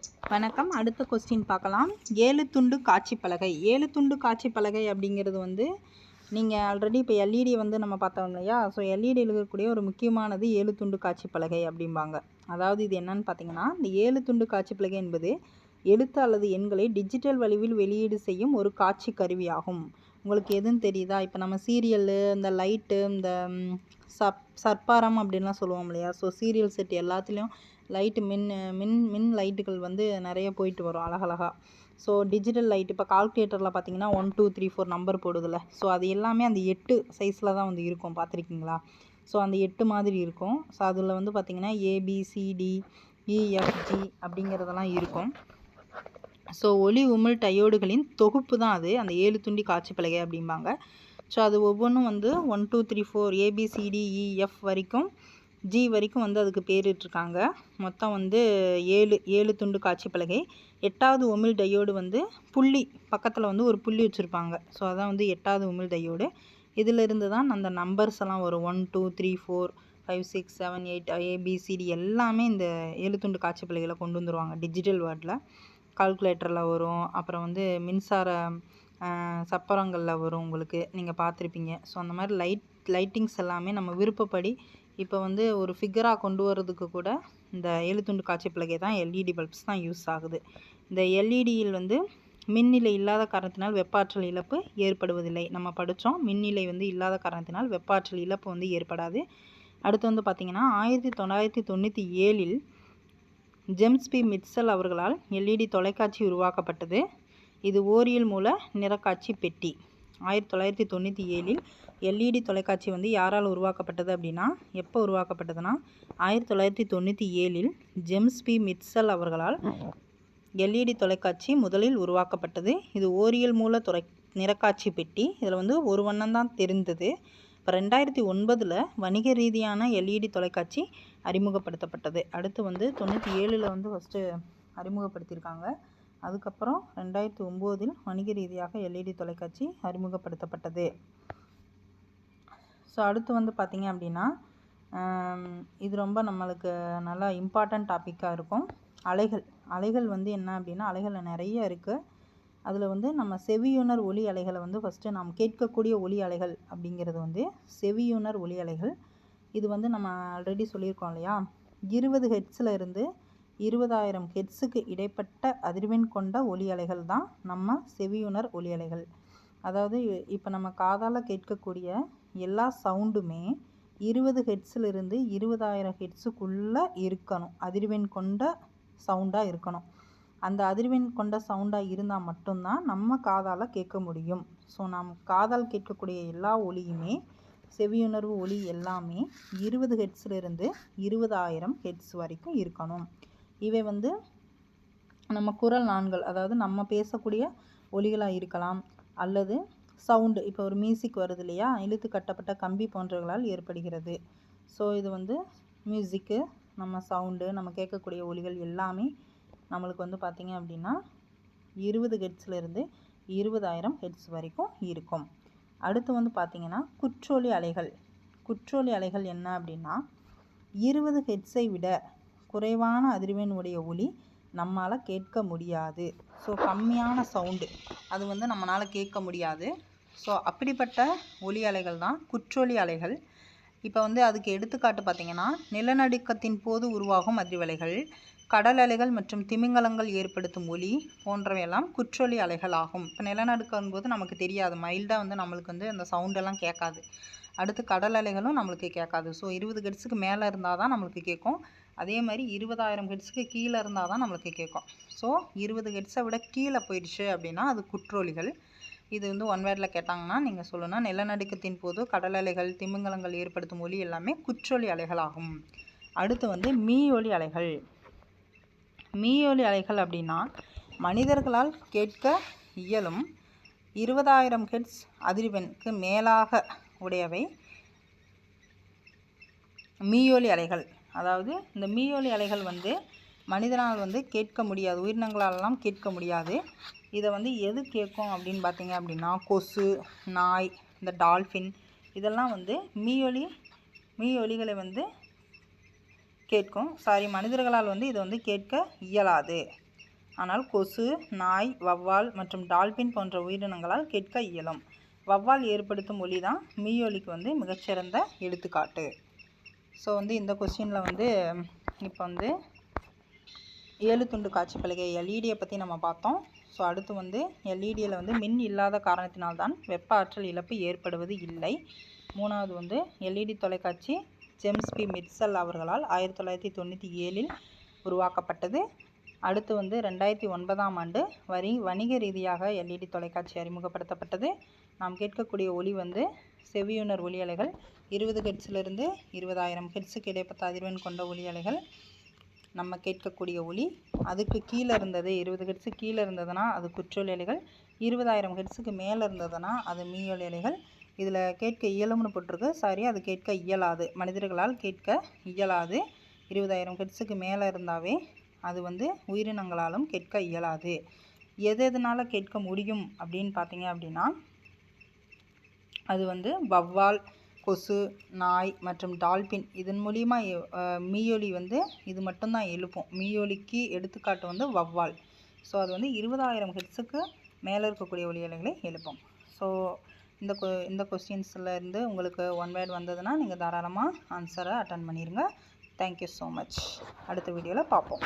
வணக்கம். அடுத்த கொஸ்டின் பார்க்கலாம். 7 துண்டு காட்சி பலகை. 7 துண்டு காட்சி பலகை அப்படிங்கிறது வந்து நீங்கள் ஆல்ரெடி இப்போ எல்இடி வந்து நம்ம பார்த்தோம் இல்லையா? ஸோ எல்இடியில் இருக்கக்கூடிய ஒரு முக்கியமானது 7 துண்டு காட்சி பலகை அப்படிம்பாங்க. அதாவது இது என்னன்னு பார்த்தீங்கன்னா, இந்த 7 துண்டு காட்சி பலகை என்பது எழுத்து அல்லது எண்களை டிஜிட்டல் வடிவில் வெளியீடு செய்யும் ஒரு காட்சி கருவியாகும். உங்களுக்கு எதுன்னு தெரியுதா? இப்போ நம்ம சீரியலு, இந்த லைட்டு, இந்த சர்ப்பாரம் அப்படின்லாம் சொல்லுவோம் இல்லையா? ஸோ சீரியல் செட் எல்லாத்துலேயும் லைட்டு மின் லைட்டுகள் வந்து நிறைய போயிட்டு வரும் அழகழகாக. ஸோ டிஜிட்டல் லைட் இப்போ கால்குலேட்டரில் பார்த்தீங்கன்னா 1 2 3 4 நம்பர் போடுதில்ல. ஸோ அது எல்லாமே அந்த 8 சைஸில் தான் வந்து இருக்கும், பார்த்துருக்கீங்களா? ஸோ அந்த 8 மாதிரி இருக்கும். ஸோ அதில் வந்து பார்த்திங்கன்னா ABCD EFG அப்படிங்கிறதெல்லாம் இருக்கும். ஸோ ஒளி உமிழ் டயோடுகளின் தொகுப்பு தான் அது, அந்த 7 துண்டி காட்சி பலகை அப்படிம்பாங்க. ஸோ அது ஒவ்வொன்றும் வந்து 1 2 3 4 ABCDEF வரைக்கும் G வரைக்கும் வந்து அதுக்கு பேரிட்டிருக்காங்க. மொத்தம் வந்து 7 துண்டு காட்சி பலகை. 8வது உமிழ் டயோடு வந்து புள்ளி பக்கத்தில் வந்து ஒரு புள்ளி வச்சுருப்பாங்க. ஸோ அதான் வந்து 8வது உமிழ் டயோடு. இதிலிருந்து தான் அந்த நம்பர்ஸ் எல்லாம் வரும். 1 2 3 4 5 6 7 8 ABCD எல்லாமே இந்த 7 துண்டு காட்சி பலகையில் கொண்டு வந்துடுவாங்க. டிஜிட்டல் வேர்டில் கால்குலேட்டரில் வரும், அப்புறம் வந்து மின்சார சப்பரங்களில் வரும், உங்களுக்கு நீங்கள் பார்த்துருப்பீங்க. ஸோ அந்த மாதிரி லைட்டிங்ஸ் எல்லாமே நம்ம விருப்பப்படி இப்போ வந்து ஒரு ஃபிகராக கொண்டு வரதுக்கு கூட இந்த 7 துண்டு காட்சி பலகை தான் எல்இடி பல்ப்ஸ் தான் யூஸ் ஆகுது. இந்த எல்இடியில் வந்து மின்னிலை இல்லாத காரணத்தினால் வெப்பாற்றல் இழப்பு ஏற்படுவதில்லை. நம்ம படித்தோம், மின்னிலை வந்து இல்லாத காரணத்தினால் வெப்பாற்றல் இழப்பு வந்து ஏற்படாது. அடுத்து வந்து பார்த்திங்கன்னா 1997 ஜேம்ஸ் பி மிட்சல் அவர்களால் எல்இடி தொலைக்காட்சி உருவாக்கப்பட்டது. இது ஓரியல் மூல நிறக்காட்சி பெட்டி. 1997 எல்இடி தொலைக்காட்சி வந்து யாரால் உருவாக்கப்பட்டது அப்படின்னா, எப்போ உருவாக்கப்பட்டதுன்னா 1997 ஜேம்ஸ் பி மிட்சல் அவர்களால் எல்இடி தொலைக்காட்சி முதலில் உருவாக்கப்பட்டது. இது ஓரியல் மூல நிறக்காட்சி பெட்டி. இதில் வந்து ஒரு வண்ணம் தான் தெரிந்தது. இப்போ 2009 வணிக ரீதியான எல்இடி தொலைக்காட்சி அறிமுகப்படுத்தப்பட்டது. அடுத்து வந்து 97 வந்து ஃபஸ்ட்டு அறிமுகப்படுத்தியிருக்காங்க. அதுக்கப்புறம் 2009 வணிக ரீதியாக எல்இடி தொலைக்காட்சி அறிமுகப்படுத்தப்பட்டது. ஸோ அடுத்து வந்து பார்த்திங்க அப்படின்னா, இது ரொம்ப நம்மளுக்கு நல்லா இம்பார்ட்டண்ட் டாப்பிக்காக இருக்கும். அலைகள் வந்து என்ன அப்படின்னா, அலைகளில் நிறைய இருக்குது. அதில் வந்து நம்ம செவியுணர் ஒலி அலைகளை வந்து ஃபஸ்ட்டு நாம் கேட்கக்கூடிய ஒலி அலைகள் அப்படிங்கிறது வந்து செவியுணர் ஒலி அலைகள். இது வந்து நம்ம ஆல்ரெடி சொல்லியிருக்கோம் இல்லையா? 20 ஹெர்ட்ஸில் இருந்து 20,000 ஹெர்ட்ஸுக்கு இடைப்பட்ட அதிர்வெண் கொண்ட ஒலி அலைகள் தான் நம்ம செவியுணர் ஒலி அலைகள். அதாவது இப்போ நம்ம காதால் கேட்கக்கூடிய எல்லா சவுண்டுமே 20 ஹெர்ட்ஸிலிருந்து 20,000 ஹெர்ட்ஸுக்குள்ளே இருக்கணும். அதிர்வெண் கொண்ட சவுண்டாக இருக்கணும். அந்த அதிர்வெண் கொண்ட சவுண்டாக இருந்தால் மட்டும்தான் நம்ம காதால் கேட்க முடியும். ஸோ நம் காதால் கேட்கக்கூடிய எல்லா ஒலியுமே, செவியுணர்வு ஒலி எல்லாமே 20 ஹெர்ட்ஸிலிருந்து 20,000 ஹெர்ட்ஸ் வரைக்கும் இருக்கணும். இவை வந்து நம்ம குரல் நாண்கள், அதாவது நம்ம பேசக்கூடிய ஒலிகளாக இருக்கலாம், அல்லது சவுண்டு, இப்போ ஒரு மியூசிக் வருது இல்லையா, இழுத்து கட்டப்பட்ட கம்பி போன்றவர்களால் ஏற்படுகிறது. ஸோ இது வந்து மியூசிக்கு, நம்ம சவுண்டு, நம்ம கேட்கக்கூடிய ஒலிகள் எல்லாமே நம்மளுக்கு வந்து பார்த்திங்க அப்படின்னா 20 ஹெர்ட்ஸ்லேருந்து 20,000 ஹெர்ட்ஸ் வரைக்கும் இருக்கும். அடுத்து வந்து பார்த்திங்கன்னா குற்றொலி அலைகள் என்ன அப்படின்னா, 20 ஹெர்ட்ஸை விட குறைவான அதிர்வெண் உடைய ஒலி நம்மளால் கேட்க முடியாது. ஸோ கம்மியான சவுண்டு அது வந்து நம்மளால் கேட்க முடியாது. ஸோ அப்படிப்பட்ட ஒலி அலைகள் தான் குற்றொலி அலைகள். இப்போ வந்து அதுக்கு எடுத்துக்காட்டு பார்த்திங்கன்னா, நிலநடுக்கத்தின் போது உருவாகும் அதிர்வலைகள், கடல் அலைகள் மற்றும் திமிங்கலங்கள் ஏற்படுத்தும் ஒலி போன்றவையெல்லாம் குற்றொலி அலைகள் ஆகும். இப்போ நிலநடுக்கும் போது நமக்கு தெரியாது, மைல்டாக வந்து நம்மளுக்கு வந்து அந்த சவுண்டெல்லாம் கேட்காது. அடுத்து கடல் அலைகளும் நம்மளுக்கு கேட்காது. ஸோ 20 ஹெர்ட்ஸுக்கு மேலே இருந்தால் தான் நம்மளுக்கு கேட்கும். அதே மாதிரி 20,000 ஹெர்ட்ஸுக்கு கீழே இருந்தால் தான் நம்மளுக்கு கேட்கும். ஸோ 20 ஹெர்ட்ஸை விட கீழே போயிடுச்சு அப்படின்னா அது குற்றொலிகள். இது வந்து ஒன் வேர்டில் கேட்டாங்கன்னா நீங்கள் சொல்லணும், நிலநடுக்கத்தின் போது கடல் அலைகள், திமிங்கலங்கள் ஏற்படுத்தும் ஒலி எல்லாமே குற்றொலி அலைகள் ஆகும். அடுத்து வந்து மீயொலி அலைகள். மீயொலி அலைகள் அப்படின்னா, மனிதர்களால் கேட்க இயலும் 20,000 ஹெர்ட்ஸ் அதிர்வெண்ணுக்கு மேலாக உடையவை மீயொலி அலைகள். அதாவது இந்த மீயொலி அலைகள் வந்து மனிதனால் வந்து கேட்க முடியாது, உயிரினங்களாலெல்லாம் கேட்க முடியாது. இதை வந்து எது கேட்கும் அப்படின்னு பார்த்தீங்க அப்படின்னா, கொசு, நாய், இந்த டால்ஃபின் இதெல்லாம் வந்து மீயொலிகளை வந்து கேட்கும். மனிதர்களால் வந்து இதை வந்து கேட்க இயலாது. ஆனால் கொசு, நாய், வௌவால் மற்றும் டால்பின் போன்ற உயிரினங்களால் கேட்க இயலும். வௌவால் ஏற்படுத்தும் ஒலி தான் மீயொலிக்கு வந்து மிகச்சிறந்த எடுத்துக்காட்டு. ஸோ வந்து இந்த கொஸ்டினில் வந்து இப்போ வந்து 7 துண்டு காட்சி பலகை எல்இடியை பற்றி நம்ம பார்த்தோம். ஸோ அடுத்து வந்து எல்இடியில் வந்து மின் இல்லாத காரணத்தினால்தான் வெப்ப ஆற்றல் இழப்பு ஏற்படுவது இல்லை. மூணாவது வந்து எல்இடி தொலைக்காட்சி ஜேம்ஸ் பி மிட்சல் அவர்களால் 1997 உருவாக்கப்பட்டது. அடுத்து வந்து 2009ஆம் ஆண்டு வணிக ரீதியாக எல்இடி தொலைக்காட்சி அறிமுகப்படுத்தப்பட்டது. நாம் கேட்கக்கூடிய ஒலி வந்து செவியுணர் ஒலி அலைகள் 20 ஹெர்ட்ஸிலிருந்து 20,000 ஹெர்ட்ஸுக்கு இடைப்பட்ட அதிர்வெண் கொண்ட ஒலி அலைகள் நம்ம கேட்கக்கூடிய ஒலி. அதுக்கு கீழே இருந்தது 20 ஹெர்ட்ஸு கீழே இருந்ததுன்னா அது குற்றொலி அலைகள், 20,000 ஹெர்ட்ஸுக்கு மேலே இருந்ததுன்னா அது மீயொலி அலைகள். இதில் கேட்க இயலும்னு போட்டிருக்கு, சாரி அது கேட்க இயலாது, மனிதர்களால் கேட்க இயலாது. 20,000 ஹெர்ட்ஸுக்கு மேலே இருந்தாவே அது வந்து உயிரினங்களாலும் கேட்க இயலாது. எதனால் கேட்க முடியும் அப்படின்னு பார்த்தீங்க அப்படின்னா அது வந்து வௌவால், கொசு, நாய் மற்றும் டால்பின் இதன் மூலிமா மீயொலி வந்து இது மட்டும்தான் எழுப்பும். மீயொலிக்கு எடுத்துக்காட்டு வந்து வௌவால். ஸோ அது வந்து 20,000 ஹெர்ட்ஸுக்கு மேலே இருக்கக்கூடிய ஒலி அலைகளை எழுப்பும். ஸோ இந்த கொஸ்டின்ஸில் இருந்து உங்களுக்கு ஒன் வேர்ட் வந்ததுன்னா நீங்கள் தாராளமாக ஆன்சரை அட்டன் பண்ணிடுங்க. Thank you so much. அடுத்த வீடியோவில் பார்ப்போம்.